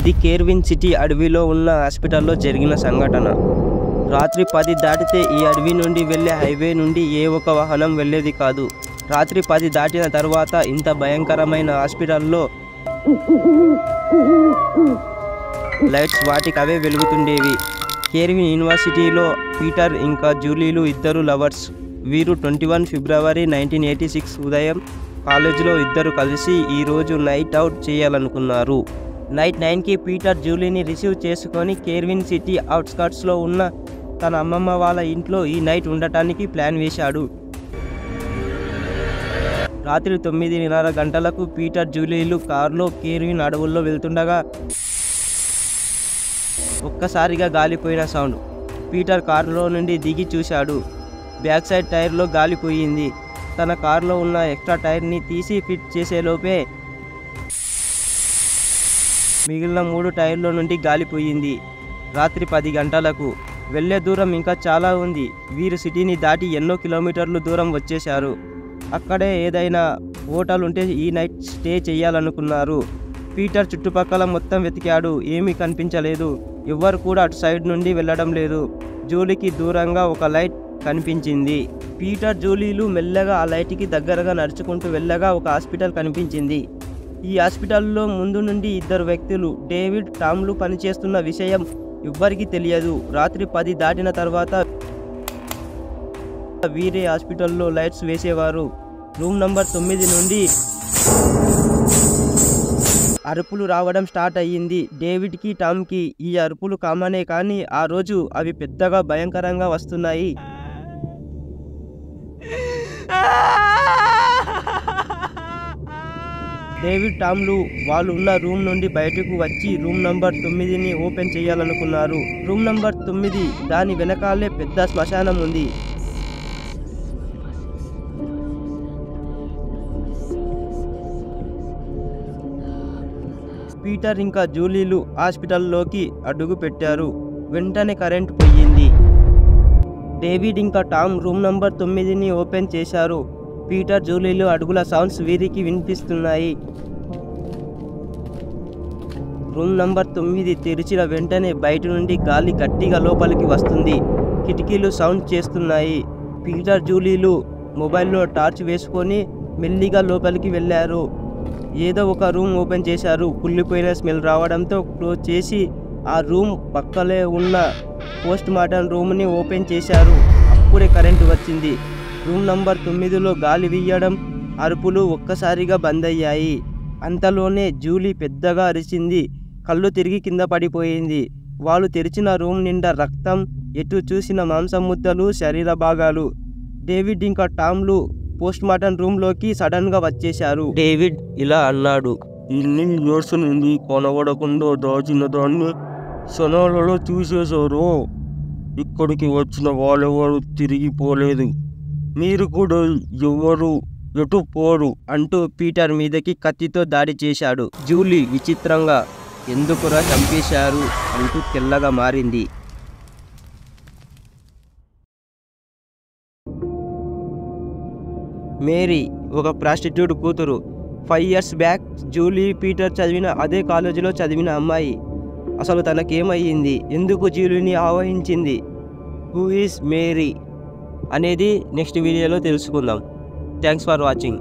ఇది కేర్విన్ సిటీ అడవిలో ఉన్న హాస్పిటల్లో జరిగిన సంఘటన. రాత్రి 10 దాటితే ఈ అడవి నుండి వెళ్ళే హైవే నుండి ఏ ఒక్క వాహనం వెళ్ళేది కాదు. రాత్రి 10 దాటిన తర్వాత ఇంత భయంకరమైన హాస్పిటల్లో లైట్స్ వాటికవే వెలుగుతుండేవి. కేర్విన్ యూనివర్సిటీలో పీటర్ ఇంకా జూలీలు ఇద్దరు లవర్స్. వీరు 21 ఫిబ్రవరి 1986 ఉదయం కాలేజీలో ఇద్దరు కలిసి ఈరోజు నైట్ అవుట్ చేయాలనుకున్నారు. నైట్ 9కి పీటర్ జూలీని రిసీవ్ చేసుకొని కేర్విన్ సిటీ అవుట్స్కట్స్లో ఉన్న తన అమ్మమ్మ వాళ్ళ ఇంట్లో ఈ నైట్ ఉండటానికి ప్లాన్ వేశాడు. రాత్రి 9:30 గంటలకు పీటర్ జూలీలు కారులో కేర్విన్ అడవుల్లో వెళ్తుండగా ఒక్కసారిగా గాలిపోయిన సౌండ్. పీటర్ కారులో నుండి దిగి చూశాడు. బ్యాక్ సైడ్ టైర్లో గాలిపోయింది. తన కారులో ఉన్న ఎక్స్ట్రా టైర్ని తీసి ఫిట్ చేసేలోపే మిగిలిన 3 టైర్లో నుండి గాలిపోయింది. రాత్రి 10 గంటలకు. వెళ్ళే దూరం ఇంకా చాలా ఉంది. వీరు సిటీని దాటి ఎన్నో కిలోమీటర్లు దూరం వచ్చేశారు. అక్కడే ఏదైనా హోటల్ ఉంటే ఈ నైట్ స్టే చేయాలనుకున్నారు. పీటర్ చుట్టుపక్కల మొత్తం వెతికాడు. ఏమీ కనిపించలేదు. ఎవ్వరు కూడా అటు సైడ్ నుండి వెళ్ళడం లేదు. జూలీకి దూరంగా ఒక లైట్ కనిపించింది. పీటర్ జూలీలు మెల్లగా ఆ లైట్కి దగ్గరగా నడుచుకుంటూ వెళ్ళగా ఒక హాస్పిటల్ కనిపించింది. ఈ హాస్పిటల్లో ముందు నుండి 2 వ్యక్తులు డేవిడ్, టామ్లు పనిచేస్తున్న విషయం ఎవ్వరికీ తెలియదు. రాత్రి 10 దాటిన తర్వాత వీరే హాస్పిటల్లో లైట్స్ వేసేవారు. రూమ్ నంబర్ 9 నుండి అరుపులు రావడం స్టార్ట్ అయ్యింది. డేవిడ్కి, టామ్కి ఈ అరుపులు కామనే, కానీ ఆ రోజు అవి పెద్దగా భయంకరంగా వస్తున్నాయి. డేవిడ్, టామ్లు వాళ్ళు ఉన్న రూమ్ నుండి బయటకు వచ్చి రూమ్ నంబర్ 9ని ఓపెన్ చేయాలనుకున్నారు. రూమ్ నంబర్ 9 దాని వెనకాలే పెద్ద శ్మశానం ఉంది. పీటర్ ఇంకా జూలీలు హాస్పిటల్లోకి అడుగు పెట్టారు. వెంటనే కరెంట్ పోయింది. డేవిడ్ ఇంకా టామ్ రూమ్ నంబర్ 9ని ఓపెన్ చేశారు. పీటర్, జూలీలు అడుగుల సౌండ్స్ వీరికి వినిపిస్తున్నాయి. రూమ్ నంబర్ 9 తెరిచిన వెంటనే బయట నుండి గాలి గట్టిగా లోపలికి వస్తుంది. కిటికీలు సౌండ్ చేస్తున్నాయి. పీటర్, జూలీలు మొబైల్లో టార్చ్ వేసుకొని మెల్లిగా లోపలికి వెళ్ళారు. ఏదో ఒక రూమ్ ఓపెన్ చేశారు. కుళ్ళిపోయిన స్మెల్ రావడంతో క్లోజ్ చేసి ఆ రూమ్ పక్కలే ఉన్న పోస్ట్ మార్టం రూమ్ని ఓపెన్ చేశారు. అప్పుడే కరెంటు వచ్చింది. రూమ్ నంబర్ 9లో గాలి వీయడం, అరుపులు ఒక్కసారిగా బంద్ అయ్యాయి. అంతలోనే జూలీ పెద్దగా అరిచింది. కళ్ళు తిరిగి కింద పడిపోయింది. వాళ్ళు తెరిచిన రూమ్ నిండా రక్తం, ఎటు చూసిన మాంసం ముద్దలు, శరీర భాగాలు. డేవిడ్ ఇంకా టామ్లు పోస్ట్ మార్టం రూమ్లోకి సడన్గా వచ్చేశారు. డేవిడ్ ఇలా అన్నాడు, ఇన్ని ఇయర్స్ నుండి కనబడకుండా దాచిన దాన్ని క్షణాలలో చూసేశారు. ఇక్కడికి వచ్చిన వాళ్ళెవరు తిరిగిపోలేదు. మీరు కూడా ఎవరు ఎటు పోరు అంటూ పీటర్ మీదకి కత్తితో దాడి చేశాడు. జూలీ విచిత్రంగా ఎందుకురా చంపేశారు అంటూ తెల్లగా మారింది. మేరీ ఒక ప్రాస్టిట్యూట్ కూతురు. 5 years బ్యాక్ జూలీ పీటర్ చదివిన అదే కాలేజీలో చదివిన అమ్మాయి. అసలు తనకేమయ్యింది? ఎందుకు జూలీని ఆవహించింది? హూ ఈజ్ మేరీ అనేది నెక్స్ట్ వీడియోలో తెలుసుకుందాం. Thanks for watching.